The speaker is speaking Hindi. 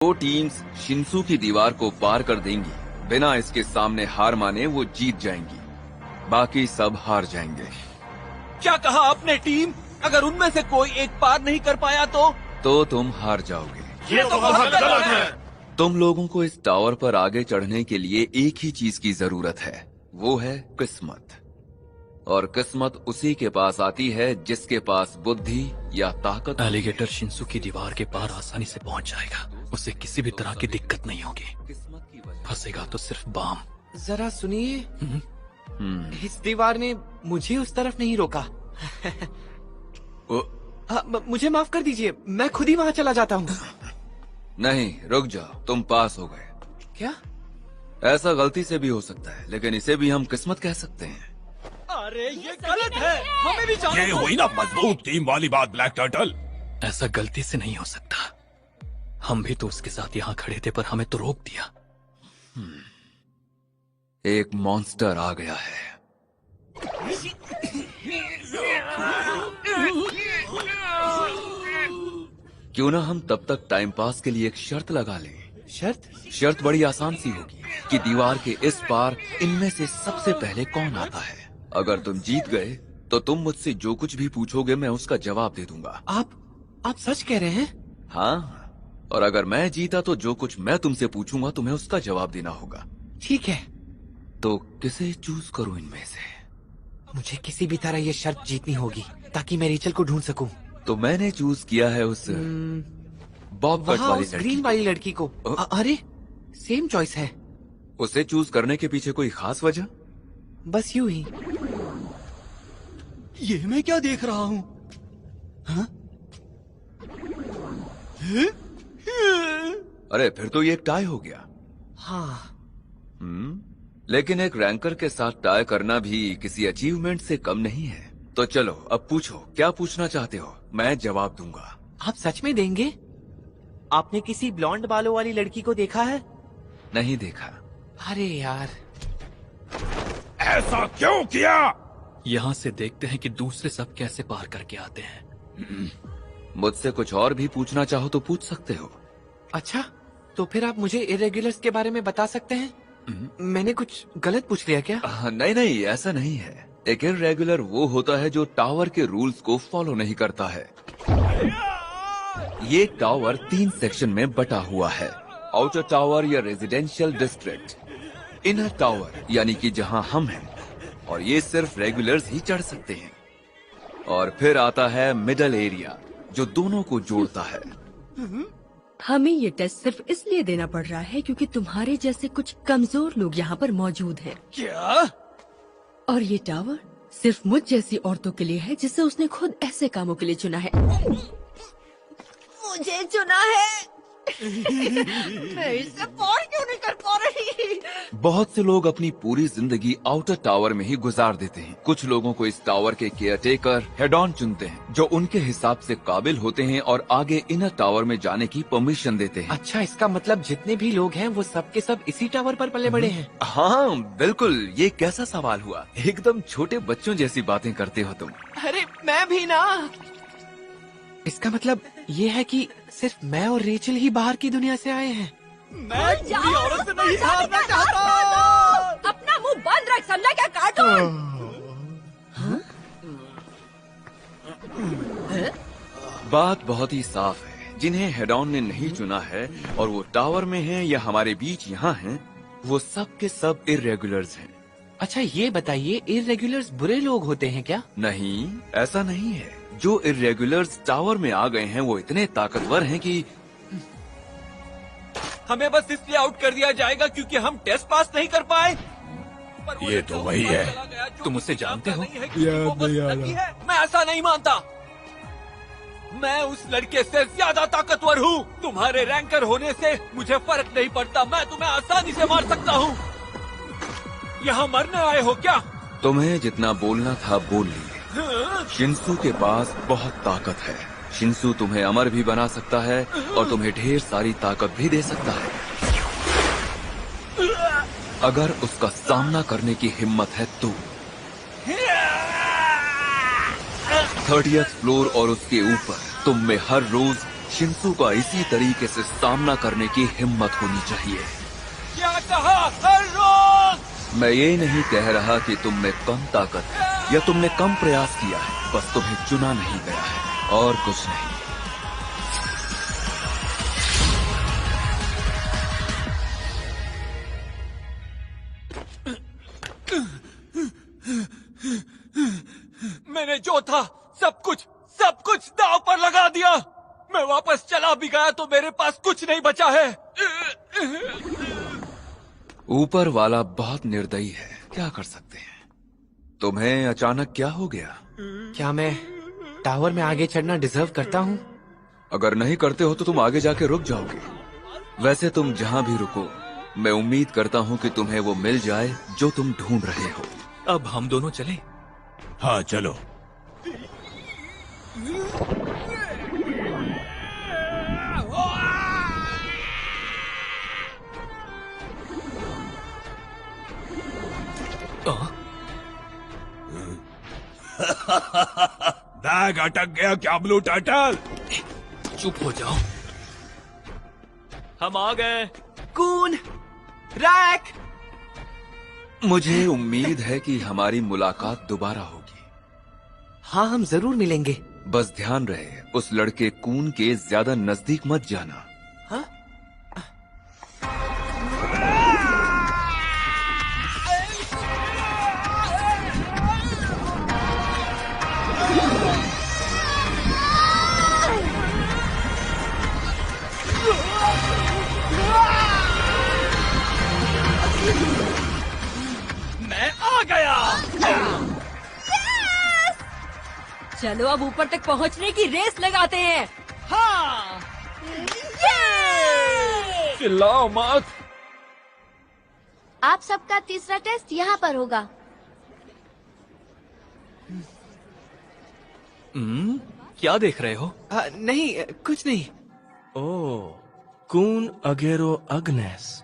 दो टीम्स शिन्सू की दीवार को पार कर देंगी। बिना इसके सामने हार माने वो जीत जाएंगी, बाकी सब हार जाएंगे। क्या कहा आपने टीम? अगर उनमें से कोई एक पार नहीं कर पाया तो तुम हार जाओगे। ये तो बहुत गलत है। तुम लोगों को इस टावर पर आगे चढ़ने के लिए एक ही चीज की जरूरत है, वो है किस्मत। और किस्मत उसी के पास आती है जिसके पास बुद्धि या ताकत। एलिगेटर शिन्सू की दीवार के पार आसानी से पहुंच जाएगा, उसे किसी भी तरह की दिक्कत नहीं होगी। फंसेगा तो सिर्फ बाम। जरा सुनिए, इस दीवार ने मुझे उस तरफ नहीं रोका। मुझे माफ कर दीजिए, मैं खुद ही वहाँ चला जाता हूँ। नहीं, रुक जाओ, तुम पास हो गए। क्या? ऐसा गलती से भी हो सकता है, लेकिन इसे भी हम किस्मत कह सकते हैं। अरे ये गलत है, हमें भी जाना। ये हुई ना मजबूत टीम वाली बात, ब्लैक टर्टल। ऐसा गलती से नहीं हो सकता। हम भी तो उसके साथ यहाँ खड़े थे, पर हमें तो रोक दिया। एक मॉन्स्टर आ गया है। क्यों ना हम तब तक टाइम पास के लिए एक शर्त लगा लें। शर्त बड़ी आसान सी होगी कि दीवार के इस पार इनमें से सबसे पहले कौन आता है। अगर तुम जीत गए तो तुम मुझसे जो कुछ भी पूछोगे मैं उसका जवाब दे दूंगा। आप सच कह रहे हैं? हाँ, और अगर मैं जीता तो जो कुछ मैं तुमसे पूछूंगा तुम्हें उसका जवाब देना होगा। ठीक है। तो किसे चूज करूं इनमें से? मुझे किसी भी तरह ये शर्त जीतनी होगी ताकि मैं रेचल को ढूंढ सकूं। तो मैंने चूज किया है उस बॉब कट वाली लड़की, ग्रीन वाली लड़की को। अरे सेम चॉइस है। उसे चूज करने के पीछे कोई खास वजह? बस यूं ही। ये मैं क्या देख रहा हूँ? हाँ? अरे फिर तो ये एक टाई हो गया। हाँ। लेकिन एक रैंकर के साथ टाई करना भी किसी अचीवमेंट से कम नहीं है। तो चलो अब पूछो, क्या पूछना चाहते हो, मैं जवाब दूंगा। आप सच में देंगे? आपने किसी ब्लॉन्ड बालों वाली लड़की को देखा है? नहीं देखा। अरे यार, ऐसा क्यों किया? यहाँ से देखते हैं कि दूसरे सब कैसे पार करके आते हैं। मुझसे कुछ और भी पूछना चाहो तो पूछ सकते हो। अच्छा, तो फिर आप मुझे इरेगुलर्स के बारे में बता सकते हैं? मैंने कुछ गलत पूछ लिया क्या? नहीं, ऐसा नहीं है। एक इर्रेगुलर वो होता है जो टावर के रूल्स को फॉलो नहीं करता है। ये टावर 3 सेक्शन में बटा हुआ है। आउटर टावर या रेजिडेंशियल डिस्ट्रिक्ट, इनर टावर यानी कि जहां हम हैं, और ये सिर्फ रेगुलर्स ही चढ़ सकते हैं। और फिर आता है मिडल एरिया जो दोनों को जोड़ता है। हमें ये टेस्ट सिर्फ इसलिए देना पड़ रहा है क्योंकि तुम्हारे जैसे कुछ कमजोर लोग यहाँ पर मौजूद हैं। क्या? और ये टावर सिर्फ मुझ जैसी औरतों के लिए है जिसे उसने खुद ऐसे कामों के लिए चुना है। मुझे चुना है। मैं इसे पार क्यों नहीं कर पा रही? बहुत से लोग अपनी पूरी जिंदगी आउटर टावर में ही गुजार देते हैं। कुछ लोगों को इस टावर के केयरटेकर हेड ऑन चुनते हैं जो उनके हिसाब से काबिल होते हैं और आगे इनर टावर में जाने की परमिशन देते हैं। अच्छा, इसका मतलब जितने भी लोग हैं वो सब के सब इसी टावर पर पले बड़े हैं? हाँ बिल्कुल। ये कैसा सवाल हुआ, एकदम छोटे बच्चों जैसी बातें करते हो तुम। अरे मैं भी ना। इसका मतलब ये है कि सिर्फ मैं और रेचल ही बाहर की दुनिया से आए हैं। मैं पूरी औरत से नहीं हारना चाहता। अपना मुंह बंद रख, समझा क्या कार्टून? बात बहुत ही साफ है। जिन्हें हेड ऑन ने नहीं चुना है और वो टावर में हैं या हमारे बीच यहाँ हैं, वो सब के सब इर्रेगुलर्स हैं। अच्छा ये बताइए, इर्रेगुलर्स बुरे लोग होते हैं क्या? नहीं, ऐसा नहीं है। जो इर्रेगुलर्स टावर में आ गए हैं वो इतने ताकतवर हैं कि हमें बस इसलिए आउट कर दिया जाएगा क्योंकि हम टेस्ट पास नहीं कर पाए। ये तो वही है। तुम उसे जानते हो? मैं ऐसा नहीं मानता। मैं उस लड़के से ज्यादा ताकतवर हूँ। तुम्हारे रैंकर होने से मुझे फर्क नहीं पड़ता। मैं तुम्हें आसानी से मार सकता हूँ। यहाँ मरने आए हो क्या? तुम्हें जितना बोलना था बोल लिए। शिन्सू के पास बहुत ताकत है। शिन्सू तुम्हें अमर भी बना सकता है और तुम्हें ढेर सारी ताकत भी दे सकता है अगर उसका सामना करने की हिम्मत है तो। 30th फ्लोर और उसके ऊपर तुम में हर रोज शिंसू का इसी तरीके से सामना करने की हिम्मत होनी चाहिए। क्या कहा रोज? मैं ये नहीं कह रहा कि तुम में कम ताकत है या तुमने कम प्रयास किया है, बस तुम्हें चुना नहीं गया है और कुछ नहीं। मैंने जो था सब कुछ दांव पर लगा दिया। मैं वापस चला भी गया तो मेरे पास कुछ नहीं बचा है। ऊपर वाला बहुत निर्दयी है, क्या कर सकते हैं। तुम्हें अचानक क्या हो गया? क्या मैं टावर में आगे चढ़ना डिजर्व करता हूँ? अगर नहीं करते हो तो तुम आगे जाके रुक जाओगे। वैसे तुम जहाँ भी रुको, मैं उम्मीद करता हूँ कि तुम्हें वो मिल जाए जो तुम ढूंढ रहे हो। अब हम दोनों चलें? हाँ चलो। बैग अटक गया क्या ब्लू टर्टल? चुप हो जाओ। हम आ गए। कून, रैक। मुझे उम्मीद है कि हमारी मुलाकात दोबारा होगी। हाँ, हम जरूर मिलेंगे। बस ध्यान रहे उस लड़के कून के ज्यादा नजदीक मत जाना। हाँ? मैं आ गया। चलो अब ऊपर तक पहुंचने की रेस लगाते हैं। हाँ, चिल्लाओ मत। आप सबका तीसरा टेस्ट यहाँ पर होगा। क्या देख रहे हो? नहीं, कुछ नहीं। ओह, कून अगेरो अग्नेस।